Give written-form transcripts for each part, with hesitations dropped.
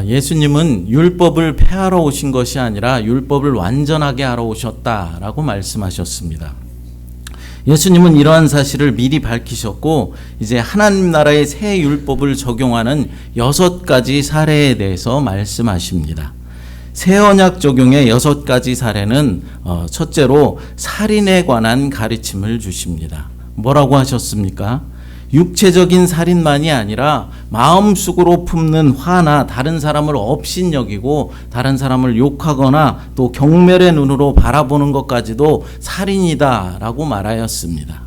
예수님은 율법을 폐하러 오신 것이 아니라 율법을 완전하게 하러 오셨다라고 말씀하셨습니다. 예수님은 이러한 사실을 미리 밝히셨고 이제 하나님 나라의 새 율법을 적용하는 6가지 사례에 대해서 말씀하십니다. 새 언약 적용의 6가지 사례는 첫째로 살인에 관한 가르침을 주십니다. 뭐라고 하셨습니까? 육체적인 살인만이 아니라 마음속으로 품는 화나 다른 사람을 업신여기고 다른 사람을 욕하거나 또 경멸의 눈으로 바라보는 것까지도 살인이다 라고 말하였습니다.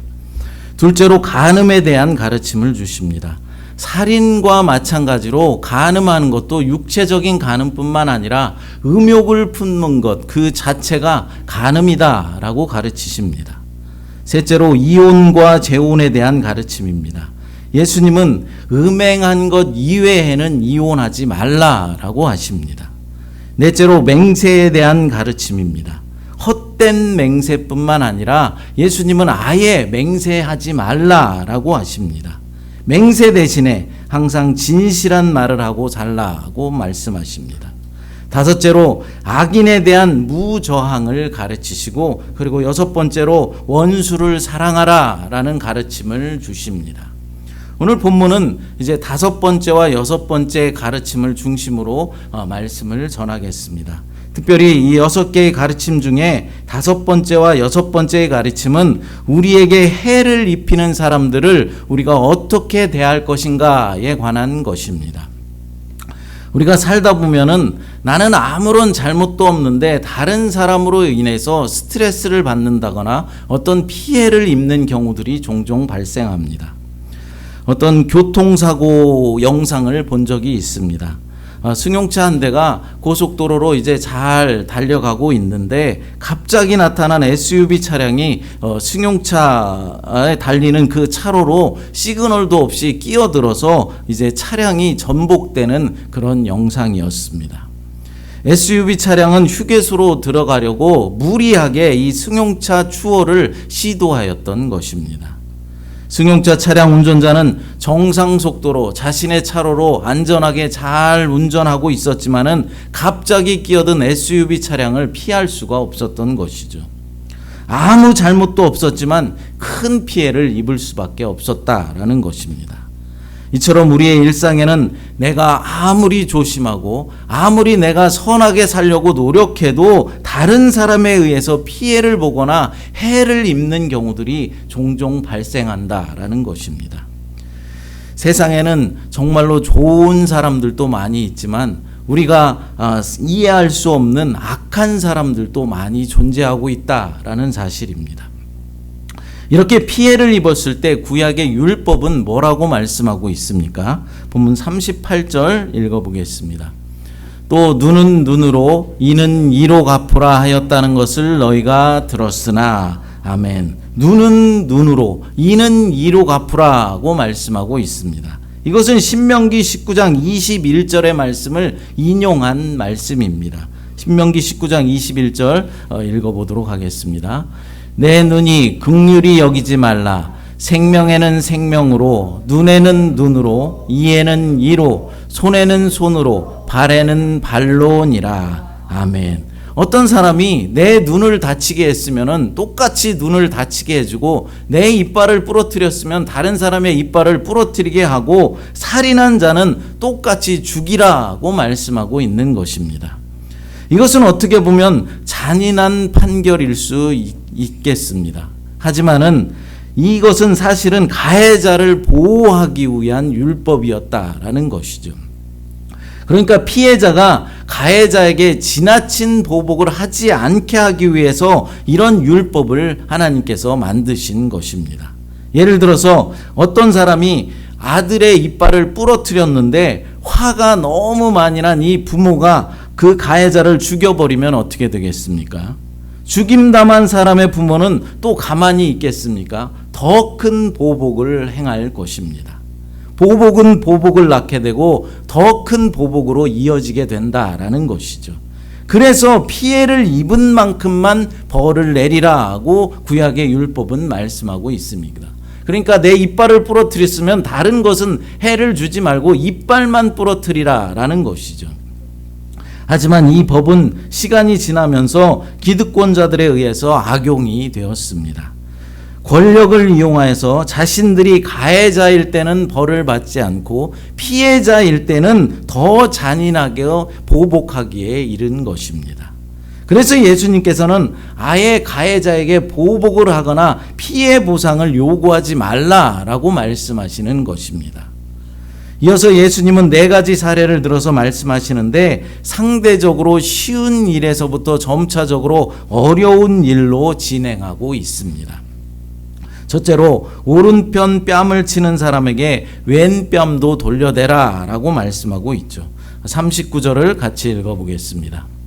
둘째로 간음에 대한 가르침을 주십니다. 살인과 마찬가지로 간음하는 것도 육체적인 간음뿐만 아니라 음욕을 품는 것 그 자체가 간음이다 라고 가르치십니다. 셋째로 이혼과 재혼에 대한 가르침입니다. 예수님은 음행한 것 이외에는 이혼하지 말라라고 하십니다. 넷째로 맹세에 대한 가르침입니다. 헛된 맹세뿐만 아니라 예수님은 아예 맹세하지 말라라고 하십니다. 맹세 대신에 항상 진실한 말을 하고 살라고 말씀하십니다. 다섯째로 악인에 대한 무저항을 가르치시고 그리고 6번째로 원수를 사랑하라 라는 가르침을 주십니다. 오늘 본문은 이제 5번째와 6번째 가르침을 중심으로 말씀을 전하겠습니다. 특별히 이 6개의 가르침 중에 5번째와 6번째의 가르침은 우리에게 해를 입히는 사람들을 우리가 어떻게 대할 것인가에 관한 것입니다. 우리가 살다 보면은 나는 아무런 잘못도 없는데 다른 사람으로 인해서 스트레스를 받는다거나 어떤 피해를 입는 경우들이 종종 발생합니다. 어떤 교통사고 영상을 본 적이 있습니다. 승용차 한 대가 고속도로로 이제 잘 달려가고 있는데 갑자기 나타난 SUV 차량이 승용차에 달리는 그 차로로 시그널도 없이 끼어들어서 이제 차량이 전복되는 그런 영상이었습니다. SUV 차량은 휴게소로 들어가려고 무리하게 이 승용차 추월을 시도하였던 것입니다. 승용차 차량 운전자는 정상 속도로 자신의 차로로 안전하게 잘 운전하고 있었지만은 갑자기 끼어든 SUV 차량을 피할 수가 없었던 것이죠. 아무 잘못도 없었지만 큰 피해를 입을 수밖에 없었다라는 것입니다. 이처럼 우리의 일상에는 내가 아무리 조심하고 아무리 내가 선하게 살려고 노력해도 다른 사람에 의해서 피해를 보거나 해를 입는 경우들이 종종 발생한다라는 것입니다. 세상에는 정말로 좋은 사람들도 많이 있지만 우리가 이해할 수 없는 악한 사람들도 많이 존재하고 있다라는 사실입니다. 이렇게 피해를 입었을 때 구약의 율법은 뭐라고 말씀하고 있습니까? 본문 38절 읽어보겠습니다. 또 눈은 눈으로 이는 이로 갚으라 하였다는 것을 너희가 들었으나 아멘. 눈은 눈으로 이는 이로 갚으라고 말씀하고 있습니다. 이것은 신명기 19장 21절의 말씀을 인용한 말씀입니다. 신명기 19장 21절 읽어보도록 하겠습니다. 내 눈이 긍휼히 여기지 말라. 생명에는 생명으로, 눈에는 눈으로, 이에는 이로, 손에는 손으로, 발에는 발로니라. 아멘. 어떤 사람이 내 눈을 다치게 했으면 똑같이 눈을 다치게 해주고 내 이빨을 부러뜨렸으면 다른 사람의 이빨을 부러뜨리게 하고 살인한 자는 똑같이 죽이라고 말씀하고 있는 것입니다. 이것은 어떻게 보면 잔인한 판결일 수 있겠습니다. 하지만은 이것은 사실은 가해자를 보호하기 위한 율법이었다라는 것이죠. 그러니까 피해자가 가해자에게 지나친 보복을 하지 않게 하기 위해서 이런 율법을 하나님께서 만드신 것입니다. 예를 들어서 어떤 사람이 아들의 이빨을 부러뜨렸는데 화가 너무 많이 난 이 부모가 그 가해자를 죽여버리면 어떻게 되겠습니까? 죽임당한 사람의 부모는 또 가만히 있겠습니까? 더 큰 보복을 행할 것입니다. 보복은 보복을 낳게 되고 더 큰 보복으로 이어지게 된다라는 것이죠. 그래서 피해를 입은 만큼만 벌을 내리라고 구약의 율법은 말씀하고 있습니다. 그러니까 내 이빨을 부러뜨렸으면 다른 것은 해를 주지 말고 이빨만 부러뜨리라 라는 것이죠. 하지만 이 법은 시간이 지나면서 기득권자들에 의해서 악용이 되었습니다. 권력을 이용하여서 자신들이 가해자일 때는 벌을 받지 않고 피해자일 때는 더 잔인하게 보복하기에 이른 것입니다. 그래서 예수님께서는 아예 가해자에게 보복을 하거나 피해 보상을 요구하지 말라라고 말씀하시는 것입니다. 이어서 예수님은 4가지 사례를 들어서 말씀하시는데 상대적으로 쉬운 일에서부터 점차적으로 어려운 일로 진행하고 있습니다. 첫째로 오른편 뺨을 치는 사람에게 왼뺨도 돌려대라 라고 말씀하고 있죠. 39절을 같이 읽어보겠습니다.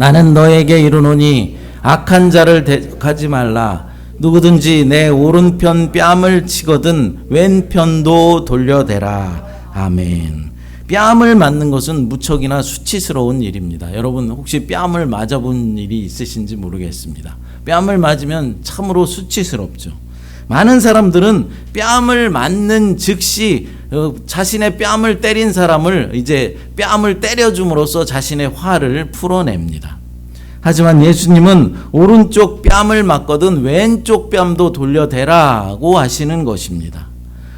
나는 너에게 이르노니 악한 자를 대적하지 말라. 누구든지 내 오른편 뺨을 치거든 왼편도 돌려대라. 아멘. 뺨을 맞는 것은 무척이나 수치스러운 일입니다. 여러분 혹시 뺨을 맞아본 일이 있으신지 모르겠습니다. 뺨을 맞으면 참으로 수치스럽죠. 많은 사람들은 뺨을 맞는 즉시 자신의 뺨을 때린 사람을 이제 뺨을 때려줌으로써 자신의 화를 풀어냅니다. 하지만 예수님은 오른쪽 뺨을 맞거든 왼쪽 뺨도 돌려대라고 하시는 것입니다.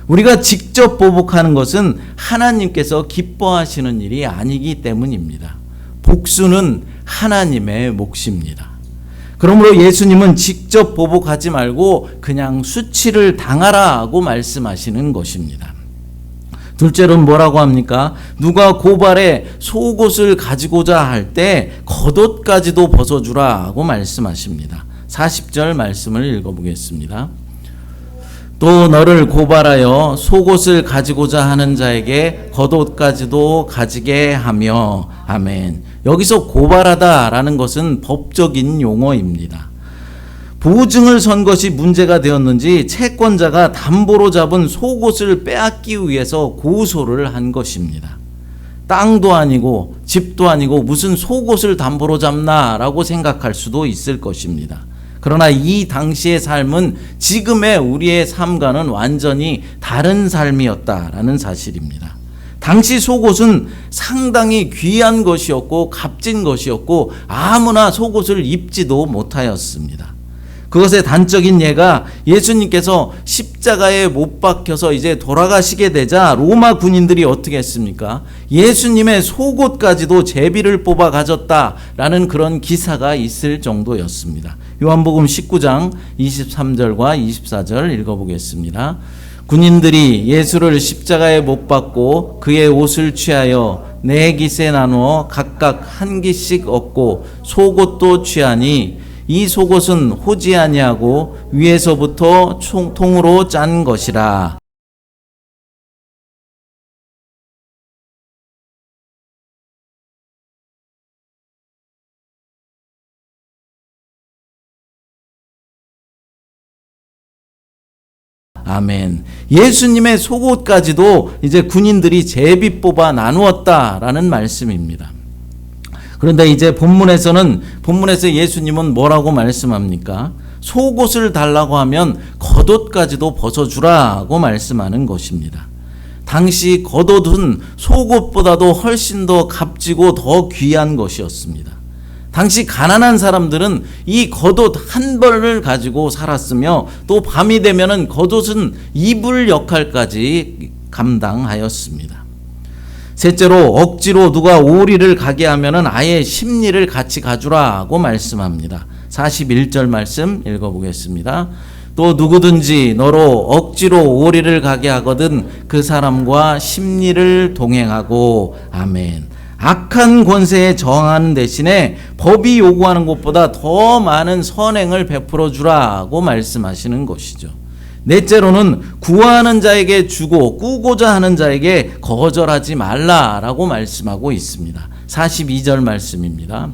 우리가 직접 보복하는 것은 하나님께서 기뻐하시는 일이 아니기 때문입니다. 복수는 하나님의 몫입니다. 그러므로 예수님은 직접 보복하지 말고 그냥 수치를 당하라고 말씀하시는 것입니다. 둘째로는 뭐라고 합니까? 누가 고발에 속옷을 가지고자 할 때 겉옷까지도 벗어주라고 말씀하십니다. 40절 말씀을 읽어보겠습니다. 또 너를 고발하여 속옷을 가지고자 하는 자에게 겉옷까지도 가지게 하며. 아멘. 여기서 고발하다라는 것은 법적인 용어입니다. 보증을 선 것이 문제가 되었는지 채권자가 담보로 잡은 속옷을 빼앗기 위해서 고소를 한 것입니다. 땅도 아니고 집도 아니고 무슨 속옷을 담보로 잡나라고 생각할 수도 있을 것입니다. 그러나 이 당시의 삶은 지금의 우리의 삶과는 완전히 다른 삶이었다라는 사실입니다. 당시 속옷은 상당히 귀한 것이었고 값진 것이었고 아무나 속옷을 입지도 못하였습니다. 그것의 단적인 예가 예수님께서 십자가에 못 박혀서 이제 돌아가시게 되자 로마 군인들이 어떻게 했습니까? 예수님의 속옷까지도 제비를 뽑아 가졌다라는 그런 기사가 있을 정도였습니다. 요한복음 19장 23절과 24절 읽어보겠습니다. 군인들이 예수를 십자가에 못 박고 그의 옷을 취하여 4깃에 나누어 각각 한 깃씩 얻고 속옷도 취하니 이 속옷은 호지 아니하고 위에서부터 통으로 짠 것이라. 아멘. 예수님의 속옷까지도 이제 군인들이 제비 뽑아 나누었다라는 말씀입니다. 그런데 이제 본문에서 예수님은 뭐라고 말씀합니까? 속옷을 달라고 하면 겉옷까지도 벗어주라고 말씀하는 것입니다. 당시 겉옷은 속옷보다도 훨씬 더 값지고 더 귀한 것이었습니다. 당시 가난한 사람들은 이 겉옷 한 벌을 가지고 살았으며 또 밤이 되면은 겉옷은 이불 역할까지 감당하였습니다. 셋째로 억지로 누가 오리를 가게 하면은 아예 심리를 같이 가주라고 말씀합니다. 41절 말씀 읽어보겠습니다. 또 누구든지 너로 억지로 오리를 가게 하거든 그 사람과 심리를 동행하고. 아멘. 악한 권세에 저항하는 대신에 법이 요구하는 것보다 더 많은 선행을 베풀어 주라고 말씀하시는 것이죠. 넷째로는 구하는 자에게 주고 꾸고자 하는 자에게 거절하지 말라라고 말씀하고 있습니다. 42절 말씀입니다.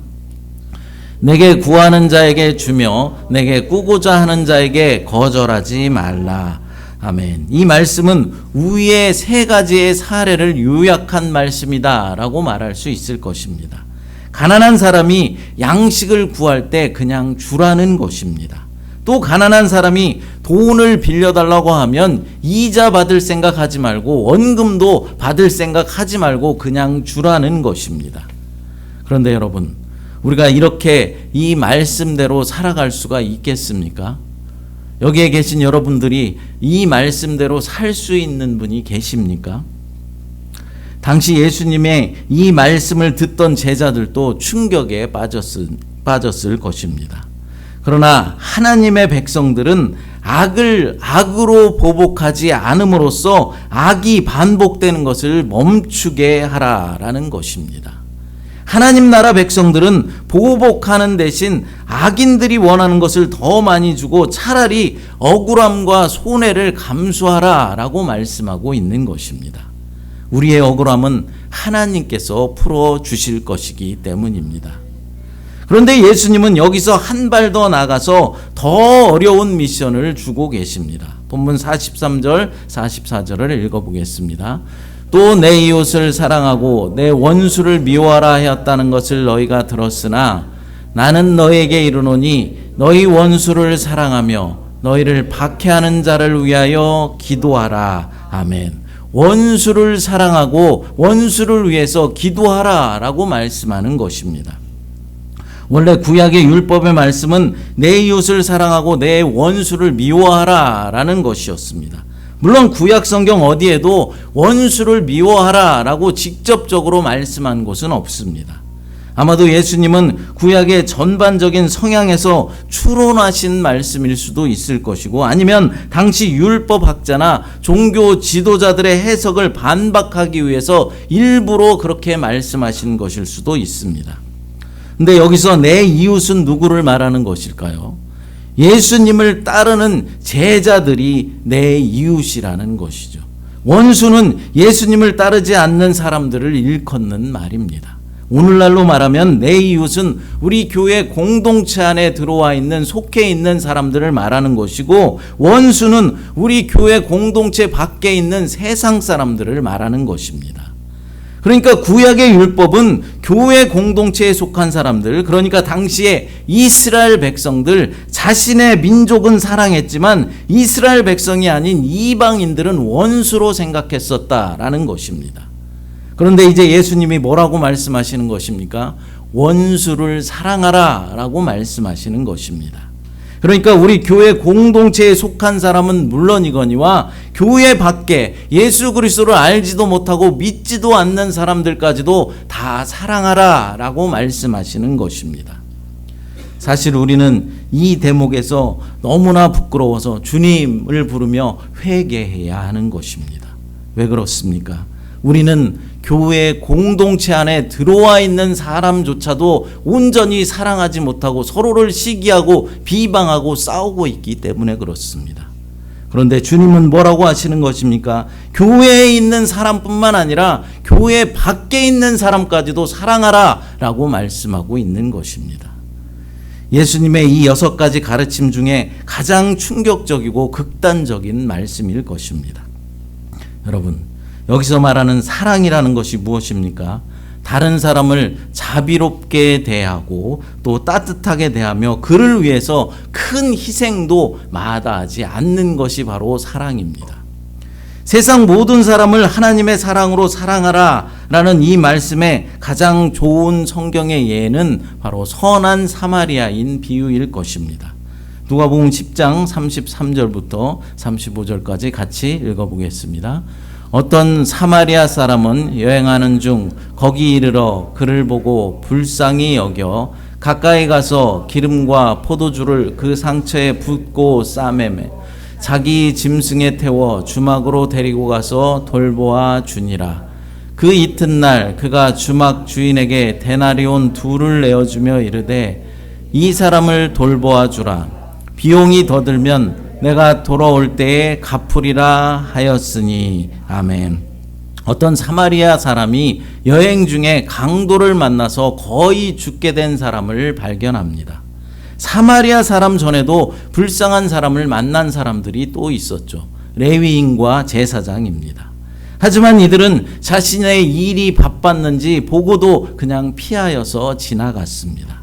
내게 구하는 자에게 주며 내게 꾸고자 하는 자에게 거절하지 말라. 아멘. 이 말씀은 위의 3가지의 사례를 요약한 말씀이다라고 말할 수 있을 것입니다. 가난한 사람이 양식을 구할 때 그냥 주라는 것입니다. 또 가난한 사람이 돈을 빌려달라고 하면 이자 받을 생각하지 말고 원금도 받을 생각하지 말고 그냥 주라는 것입니다. 그런데 여러분, 우리가 이렇게 이 말씀대로 살아갈 수가 있겠습니까? 여기에 계신 여러분들이 이 말씀대로 살 수 있는 분이 계십니까? 당시 예수님의 이 말씀을 듣던 제자들도 충격에 빠졌을 것입니다. 그러나 하나님의 백성들은 악을 악으로 보복하지 않음으로써 악이 반복되는 것을 멈추게 하라라는 것입니다. 하나님 나라 백성들은 보복하는 대신 악인들이 원하는 것을 더 많이 주고 차라리 억울함과 손해를 감수하라라고 말씀하고 있는 것입니다. 우리의 억울함은 하나님께서 풀어주실 것이기 때문입니다. 그런데 예수님은 여기서 한 발 더 나가서 더 어려운 미션을 주고 계십니다. 본문 43절, 44절을 읽어보겠습니다. 또 내 이웃을 사랑하고 내 원수를 미워하라 하였다는 것을 너희가 들었으나 나는 너희에게 이르노니 너희 원수를 사랑하며 너희를 박해하는 자를 위하여 기도하라. 아멘. 원수를 사랑하고 원수를 위해서 기도하라 라고 말씀하는 것입니다. 원래 구약의 율법의 말씀은 내 이웃을 사랑하고 내 원수를 미워하라 라는 것이었습니다. 물론 구약 성경 어디에도 원수를 미워하라 라고 직접적으로 말씀한 곳은 없습니다. 아마도 예수님은 구약의 전반적인 성향에서 추론하신 말씀일 수도 있을 것이고 아니면 당시 율법학자나 종교 지도자들의 해석을 반박하기 위해서 일부러 그렇게 말씀하신 것일 수도 있습니다. 근데 여기서 내 이웃은 누구를 말하는 것일까요? 예수님을 따르는 제자들이 내 이웃이라는 것이죠. 원수는 예수님을 따르지 않는 사람들을 일컫는 말입니다. 오늘날로 말하면 내 이웃은 우리 교회 공동체 안에 들어와 있는 속해 있는 사람들을 말하는 것이고 원수는 우리 교회 공동체 밖에 있는 세상 사람들을 말하는 것입니다. 그러니까 구약의 율법은 교회 공동체에 속한 사람들, 그러니까 당시에 이스라엘 백성들, 자신의 민족은 사랑했지만 이스라엘 백성이 아닌 이방인들은 원수로 생각했었다라는 것입니다. 그런데 이제 예수님이 뭐라고 말씀하시는 것입니까? 원수를 사랑하라 라고 말씀하시는 것입니다. 그러니까 우리 교회 공동체에 속한 사람은 물론이거니와 교회 밖에 예수 그리스도를 알지도 못하고 믿지도 않는 사람들까지도 다 사랑하라 라고 말씀하시는 것입니다. 사실 우리는 이 대목에서 너무나 부끄러워서 주님을 부르며 회개해야 하는 것입니다. 왜 그렇습니까? 우리는 교회 공동체 안에 들어와 있는 사람조차도 온전히 사랑하지 못하고 서로를 시기하고 비방하고 싸우고 있기 때문에 그렇습니다. 그런데 주님은 뭐라고 하시는 것입니까? 교회에 있는 사람뿐만 아니라 교회 밖에 있는 사람까지도 사랑하라 라고 말씀하고 있는 것입니다. 예수님의 이 6가지 가르침 중에 가장 충격적이고 극단적인 말씀일 것입니다. 여러분, 여기서 말하는 사랑이라는 것이 무엇입니까? 다른 사람을 자비롭게 대하고 또 따뜻하게 대하며 그를 위해서 큰 희생도 마다하지 않는 것이 바로 사랑입니다. 세상 모든 사람을 하나님의 사랑으로 사랑하라 라는 이 말씀의 가장 좋은 성경의 예는 바로 선한 사마리아인 비유일 것입니다. 누가복음 10장 33절부터 35절까지 같이 읽어보겠습니다. 어떤 사마리아 사람은 여행하는 중 거기 이르러 그를 보고 불쌍히 여겨 가까이 가서 기름과 포도주를 그 상처에 붓고 싸매매 자기 짐승에 태워 주막으로 데리고 가서 돌보아 주니라. 그 이튿날 그가 주막 주인에게 데나리온 2를 내어주며 이르되 이 사람을 돌보아 주라. 비용이 더 들면 내가 돌아올 때에 갚으리라 하였으니. 아멘. 어떤 사마리아 사람이 여행 중에 강도를 만나서 거의 죽게 된 사람을 발견합니다. 사마리아 사람 전에도 불쌍한 사람을 만난 사람들이 또 있었죠. 레위인과 제사장입니다. 하지만 이들은 자신의 일이 바빴는지 보고도 그냥 피하여서 지나갔습니다.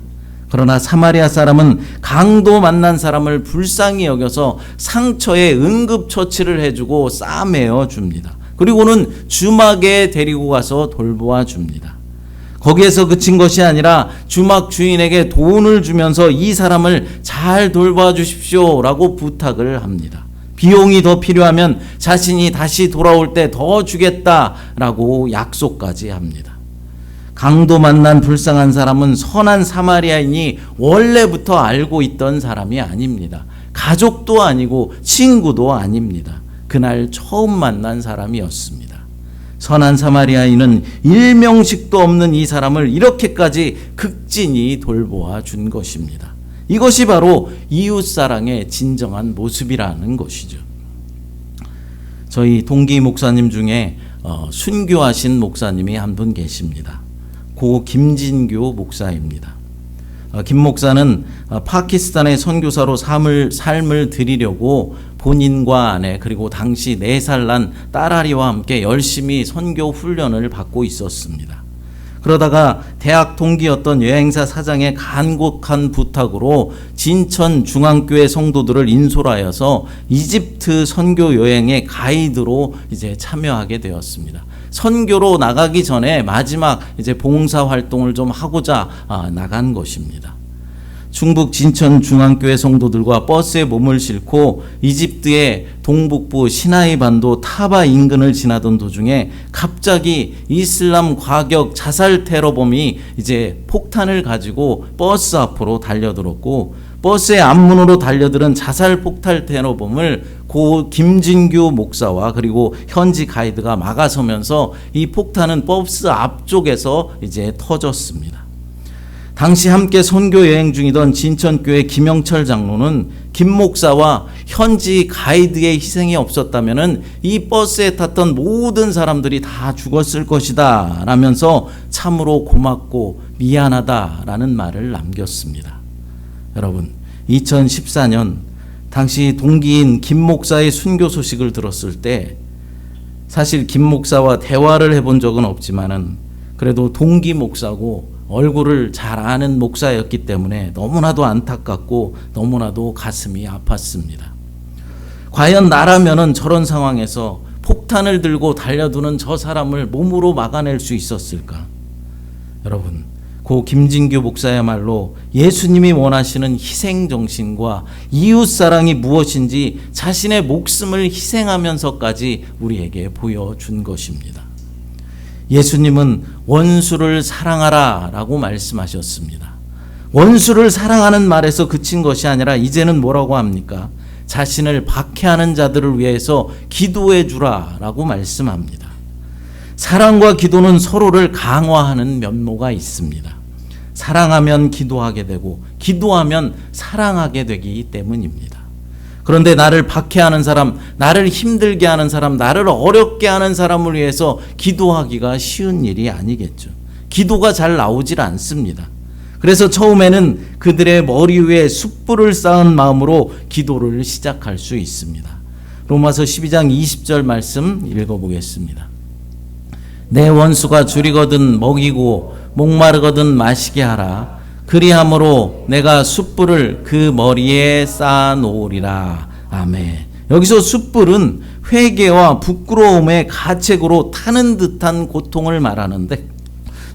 그러나 사마리아 사람은 강도 만난 사람을 불쌍히 여겨서 상처에 응급처치를 해주고 싸매어 줍니다. 그리고는 주막에 데리고 가서 돌보아 줍니다. 거기에서 그친 것이 아니라 주막 주인에게 돈을 주면서 이 사람을 잘 돌봐 주십시오 라고 부탁을 합니다. 비용이 더 필요하면 자신이 다시 돌아올 때 더 주겠다라고 약속까지 합니다. 강도 만난 불쌍한 사람은 선한 사마리아인이 원래부터 알고 있던 사람이 아닙니다. 가족도 아니고 친구도 아닙니다. 그날 처음 만난 사람이었습니다. 선한 사마리아인은 일명식도 없는 이 사람을 이렇게까지 극진히 돌보아 준 것입니다. 이것이 바로 이웃사랑의 진정한 모습이라는 것이죠. 저희 동기 목사님 중에 순교하신 목사님이 한 분 계십니다. 고 김진교 목사입니다. 김 목사는 파키스탄의 선교사로 삶을 드리려고 본인과 아내 그리고 당시 4살 난 딸아리와 함께 열심히 선교 훈련을 받고 있었습니다. 그러다가 대학 동기였던 여행사 사장의 간곡한 부탁으로 진천 중앙교회 성도들을 인솔하여서 이집트 선교 여행의 가이드로 이제 참여하게 되었습니다. 선교로 나가기 전에 마지막 이제 봉사 활동을 좀 하고자 나간 것입니다. 충북 진천 중앙교회 성도들과 버스에 몸을 싣고 이집트의 동북부 시나이 반도 타바 인근을 지나던 도중에 갑자기 이슬람 과격 자살 테러범이 이제 폭탄을 가지고 버스 앞으로 달려들었고, 버스의 앞문으로 달려들은 자살 폭탄 테러범을 고 김진규 목사와 그리고 현지 가이드가 막아서면서 이 폭탄은 버스 앞쪽에서 이제 터졌습니다. 당시 함께 선교 여행 중이던 진천교회 김영철 장로는 김 목사와 현지 가이드의 희생이 없었다면 이 버스에 탔던 모든 사람들이 다 죽었을 것이다 라면서 참으로 고맙고 미안하다라는 말을 남겼습니다. 여러분, 2014년 당시 동기인 김 목사의 순교 소식을 들었을 때 사실 김 목사와 대화를 해본 적은 없지만은 그래도 동기 목사고 얼굴을 잘 아는 목사였기 때문에 너무나도 안타깝고 너무나도 가슴이 아팠습니다. 과연 나라면은 저런 상황에서 폭탄을 들고 달려드는 저 사람을 몸으로 막아낼 수 있었을까? 여러분, 고 김진규 목사야말로 예수님이 원하시는 희생정신과 이웃사랑이 무엇인지 자신의 목숨을 희생하면서까지 우리에게 보여준 것입니다. 예수님은 원수를 사랑하라 라고 말씀하셨습니다. 원수를 사랑하는 말에서 그친 것이 아니라 이제는 뭐라고 합니까? 자신을 박해하는 자들을 위해서 기도해 주라 라고 말씀합니다. 사랑과 기도는 서로를 강화하는 면모가 있습니다. 사랑하면 기도하게 되고 기도하면 사랑하게 되기 때문입니다. 그런데 나를 박해하는 사람, 나를 힘들게 하는 사람, 나를 어렵게 하는 사람을 위해서 기도하기가 쉬운 일이 아니겠죠. 기도가 잘 나오질 않습니다. 그래서 처음에는 그들의 머리 위에 숯불을 쌓은 마음으로 기도를 시작할 수 있습니다. 로마서 12장 20절 말씀 읽어보겠습니다. 내 원수가 줄이거든 먹이고 목마르거든 마시게 하라. 그리함으로 내가 숯불을 그 머리에 쌓아 놓으리라. 아멘. 여기서 숯불은 회개와 부끄러움의 가책으로 타는 듯한 고통을 말하는데,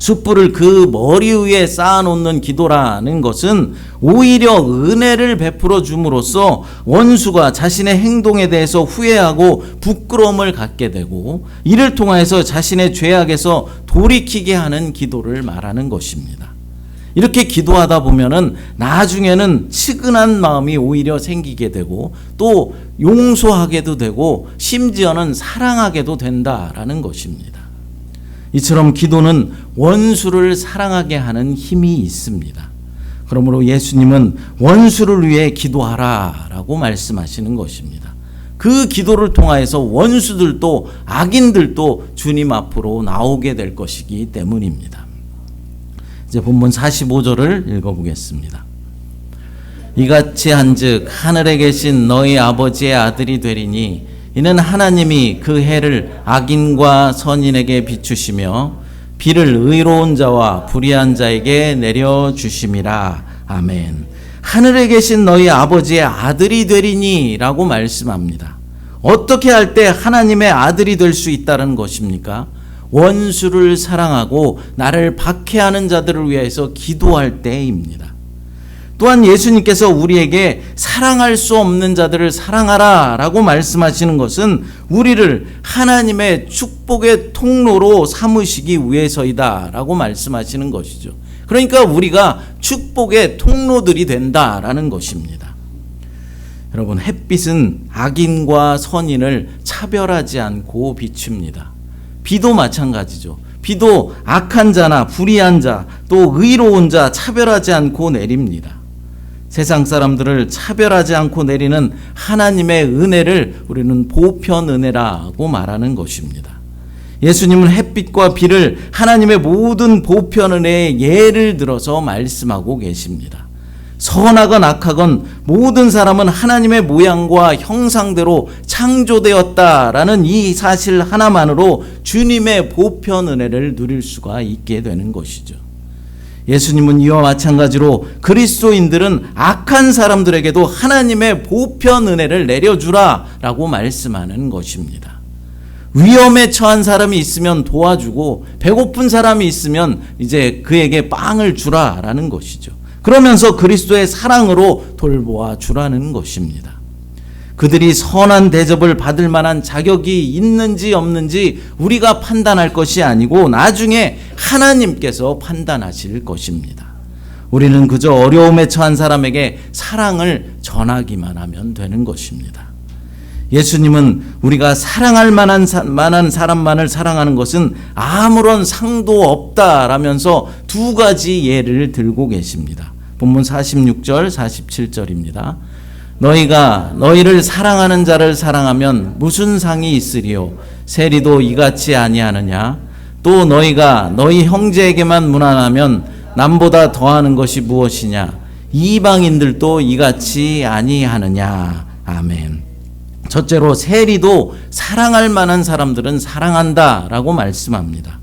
숯불을 그 머리 위에 쌓아놓는 기도라는 것은 오히려 은혜를 베풀어 줌으로써 원수가 자신의 행동에 대해서 후회하고 부끄러움을 갖게 되고, 이를 통하여서 자신의 죄악에서 돌이키게 하는 기도를 말하는 것입니다. 이렇게 기도하다 보면은 나중에는 측은한 마음이 오히려 생기게 되고 또 용서하게도 되고 심지어는 사랑하게도 된다라는 것입니다. 이처럼 기도는 원수를 사랑하게 하는 힘이 있습니다. 그러므로 예수님은 원수를 위해 기도하라 라고 말씀하시는 것입니다. 그 기도를 통하여서 원수들도 악인들도 주님 앞으로 나오게 될 것이기 때문입니다. 이제 본문 45절을 읽어보겠습니다. 이같이 한즉 하늘에 계신 너희 아버지의 아들이 되리니 이는 하나님이 그 해를 악인과 선인에게 비추시며 비를 의로운 자와 불의한 자에게 내려주심이라. 아멘. 하늘에 계신 너희 아버지의 아들이 되리니 라고 말씀합니다. 어떻게 할 때 하나님의 아들이 될 수 있다는 것입니까? 원수를 사랑하고 나를 박해하는 자들을 위해서 기도할 때입니다. 또한 예수님께서 우리에게 사랑할 수 없는 자들을 사랑하라 라고 말씀하시는 것은 우리를 하나님의 축복의 통로로 삼으시기 위해서이다 라고 말씀하시는 것이죠. 그러니까 우리가 축복의 통로들이 된다라는 것입니다. 여러분, 햇빛은 악인과 선인을 차별하지 않고 비춥니다. 비도 마찬가지죠. 비도 악한 자나 불의한 자, 또 의로운 자 차별하지 않고 내립니다. 세상 사람들을 차별하지 않고 내리는 하나님의 은혜를 우리는 보편 은혜라고 말하는 것입니다. 예수님은 햇빛과 비를 하나님의 모든 보편 은혜의 예를 들어서 말씀하고 계십니다. 선하건 악하건 모든 사람은 하나님의 모양과 형상대로 창조되었다라는 이 사실 하나만으로 주님의 보편 은혜를 누릴 수가 있게 되는 것이죠. 예수님은 이와 마찬가지로 그리스도인들은 악한 사람들에게도 하나님의 보편 은혜를 내려주라 라고 말씀하는 것입니다. 위험에 처한 사람이 있으면 도와주고 배고픈 사람이 있으면 이제 그에게 빵을 주라라는 것이죠. 그러면서 그리스도의 사랑으로 돌보아 주라는 것입니다. 그들이 선한 대접을 받을 만한 자격이 있는지 없는지 우리가 판단할 것이 아니고 나중에 하나님께서 판단하실 것입니다. 우리는 그저 어려움에 처한 사람에게 사랑을 전하기만 하면 되는 것입니다. 예수님은 우리가 사랑할 만한 사람만을 사랑하는 것은 아무런 상도 없다라면서 두 가지 예를 들고 계십니다. 본문 46절, 47절입니다. 너희가 너희를 사랑하는 자를 사랑하면 무슨 상이 있으리요? 세리도 이같이 아니하느냐? 또 너희가 너희 형제에게만 무난하면 남보다 더하는 것이 무엇이냐? 이방인들도 이같이 아니하느냐? 아멘. 첫째로 세리도 사랑할 만한 사람들은 사랑한다 라고 말씀합니다.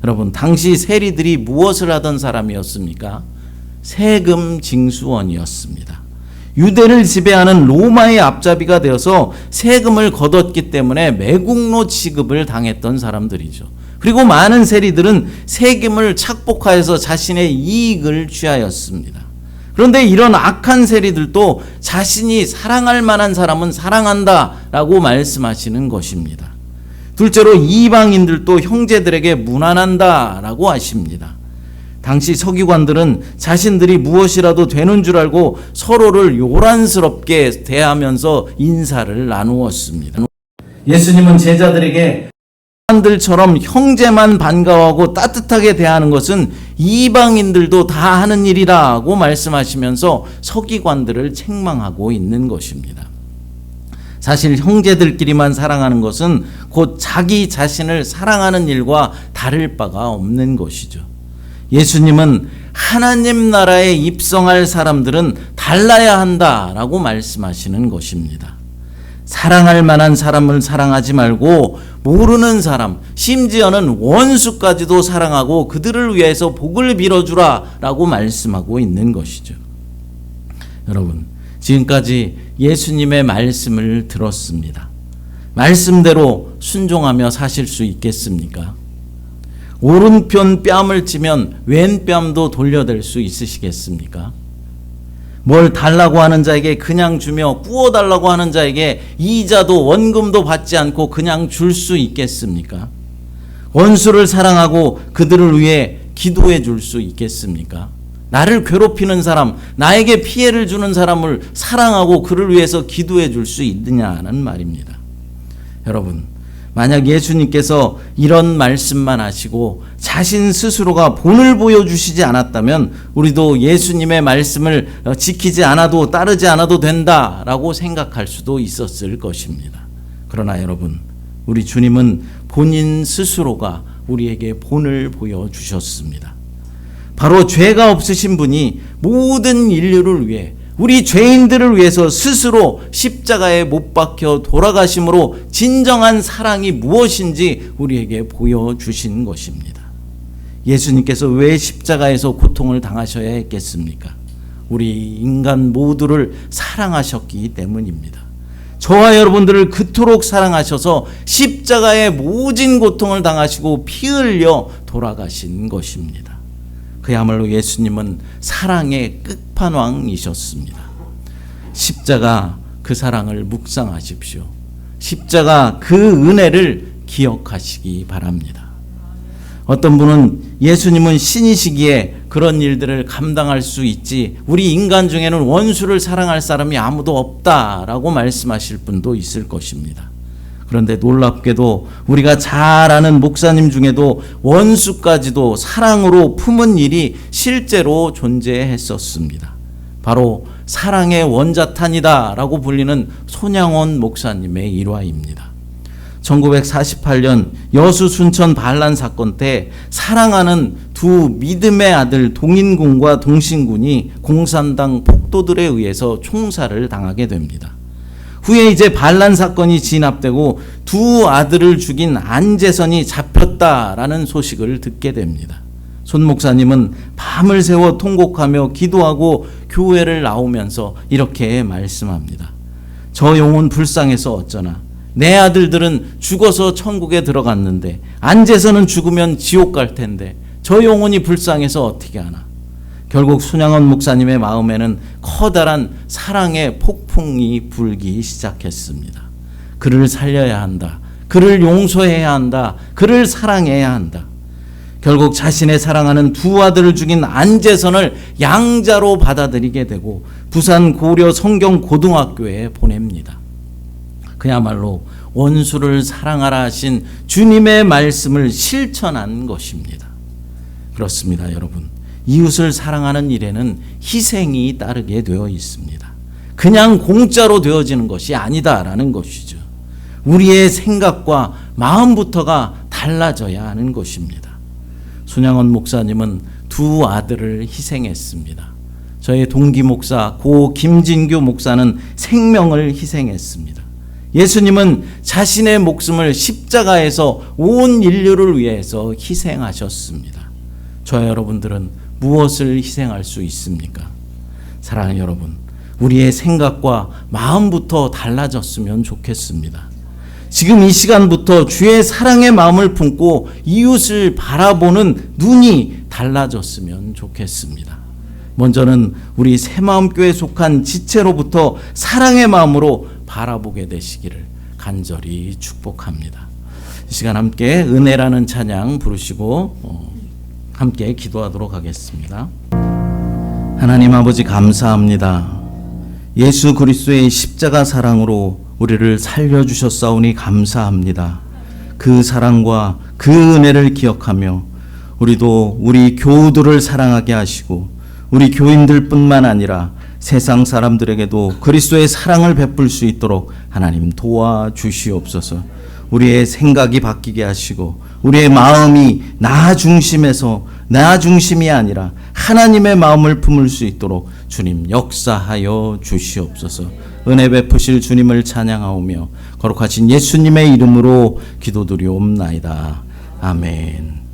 여러분, 당시 세리들이 무엇을 하던 사람이었습니까? 세금 징수원이었습니다. 유대를 지배하는 로마의 앞잡이가 되어서 세금을 거뒀기 때문에 매국노 취급을 당했던 사람들이죠. 그리고 많은 세리들은 세금을 착복하여서 자신의 이익을 취하였습니다. 그런데 이런 악한 세리들도 자신이 사랑할 만한 사람은 사랑한다라고 말씀하시는 것입니다. 둘째로 이방인들도 형제들에게 무난한다라고 하십니다. 당시 서기관들은 자신들이 무엇이라도 되는 줄 알고 서로를 요란스럽게 대하면서 인사를 나누었습니다. 예수님은 제자들에게 사람들처럼 형제만 반가워하고 따뜻하게 대하는 것은 이방인들도 다 하는 일이라고 말씀하시면서 서기관들을 책망하고 있는 것입니다. 사실 형제들끼리만 사랑하는 것은 곧 자기 자신을 사랑하는 일과 다를 바가 없는 것이죠. 예수님은 하나님 나라에 입성할 사람들은 달라야 한다라고 말씀하시는 것입니다. 사랑할 만한 사람을 사랑하지 말고 모르는 사람, 심지어는 원수까지도 사랑하고 그들을 위해서 복을 빌어주라 라고 말씀하고 있는 것이죠. 여러분, 지금까지 예수님의 말씀을 들었습니다. 말씀대로 순종하며 사실 수 있겠습니까? 오른편 뺨을 치면 왼뺨도 돌려댈 수 있으시겠습니까? 뭘 달라고 하는 자에게 그냥 주며 구워달라고 하는 자에게 이자도 원금도 받지 않고 그냥 줄 수 있겠습니까? 원수를 사랑하고 그들을 위해 기도해 줄 수 있겠습니까? 나를 괴롭히는 사람, 나에게 피해를 주는 사람을 사랑하고 그를 위해서 기도해 줄 수 있느냐는 말입니다. 여러분, 만약 예수님께서 이런 말씀만 하시고 자신 스스로가 본을 보여주시지 않았다면 우리도 예수님의 말씀을 지키지 않아도 따르지 않아도 된다라고 생각할 수도 있었을 것입니다. 그러나 여러분, 우리 주님은 본인 스스로가 우리에게 본을 보여주셨습니다. 바로 죄가 없으신 분이 모든 인류를 위해 우리 죄인들을 위해서 스스로 십자가에 못 박혀 돌아가심으로 진정한 사랑이 무엇인지 우리에게 보여주신 것입니다. 예수님께서 왜 십자가에서 고통을 당하셔야 했겠습니까? 우리 인간 모두를 사랑하셨기 때문입니다. 저와 여러분들을 그토록 사랑하셔서 십자가의 모진 고통을 당하시고 피 흘려 돌아가신 것입니다. 그야말로 예수님은 사랑의 끝판왕이셨습니다. 십자가 그 사랑을 묵상하십시오. 십자가 그 은혜를 기억하시기 바랍니다. 어떤 분은 예수님은 신이시기에 그런 일들을 감당할 수 있지 우리 인간 중에는 원수를 사랑할 사람이 아무도 없다라고 말씀하실 분도 있을 것입니다. 그런데 놀랍게도 우리가 잘 아는 목사님 중에도 원수까지도 사랑으로 품은 일이 실제로 존재했었습니다. 바로 사랑의 원자탄이다라고 불리는 손양원 목사님의 일화입니다. 1948년 여수 순천 반란 사건 때 사랑하는 두 믿음의 아들 동인군과 동신군이 공산당 폭도들에 의해서 총살을 당하게 됩니다. 후에 이제 반란 사건이 진압되고 두 아들을 죽인 안재선이 잡혔다라는 소식을 듣게 됩니다. 손 목사님은 밤을 새워 통곡하며 기도하고 교회를 나오면서 이렇게 말씀합니다. 저 영혼 불쌍해서 어쩌나. 내 아들들은 죽어서 천국에 들어갔는데 안재선은 죽으면 지옥 갈 텐데 저 영혼이 불쌍해서 어떻게 하나. 결국 손양원 목사님의 마음에는 커다란 사랑의 폭풍이 불기 시작했습니다. 그를 살려야 한다. 그를 용서해야 한다. 그를 사랑해야 한다. 결국 자신의 사랑하는 두 아들을 죽인 안재선을 양자로 받아들이게 되고 부산 고려 성경고등학교에 보냅니다. 그야말로 원수를 사랑하라 하신 주님의 말씀을 실천한 것입니다. 그렇습니다, 여러분. 이웃을 사랑하는 일에는 희생이 따르게 되어 있습니다. 그냥 공짜로 되어지는 것이 아니다라는 것이죠. 우리의 생각과 마음부터가 달라져야 하는 것입니다. 손양원 목사님은 두 아들을 희생했습니다. 저의 동기 목사 고 김진규 목사는 생명을 희생했습니다. 예수님은 자신의 목숨을 십자가에서 온 인류를 위해서 희생하셨습니다. 저와 여러분들은 무엇을 희생할 수 있습니까? 사랑하는 여러분, 우리의 생각과 마음부터 달라졌으면 좋겠습니다. 지금 이 시간부터 주의 사랑의 마음을 품고 이웃을 바라보는 눈이 달라졌으면 좋겠습니다. 먼저는 우리 새마음교회에 속한 지체로부터 사랑의 마음으로 바라보게 되시기를 간절히 축복합니다. 이 시간 함께 은혜라는 찬양 부르시고 함께 기도하도록 하겠습니다. 하나님 아버지 감사합니다. 예수 그리스도의 십자가 사랑으로 우리를 살려주셨사오니 감사합니다. 그 사랑과 그 은혜를 기억하며 우리도 우리 교우들을 사랑하게 하시고 우리 교인들뿐만 아니라 세상 사람들에게도 그리스도의 사랑을 베풀 수 있도록 하나님 도와주시옵소서. 우리의 생각이 바뀌게 하시고 우리의 마음이 나 중심에서 나 중심이 아니라 하나님의 마음을 품을 수 있도록 주님 역사하여 주시옵소서. 은혜 베푸실 주님을 찬양하오며 거룩하신 예수님의 이름으로 기도드리옵나이다. 아멘.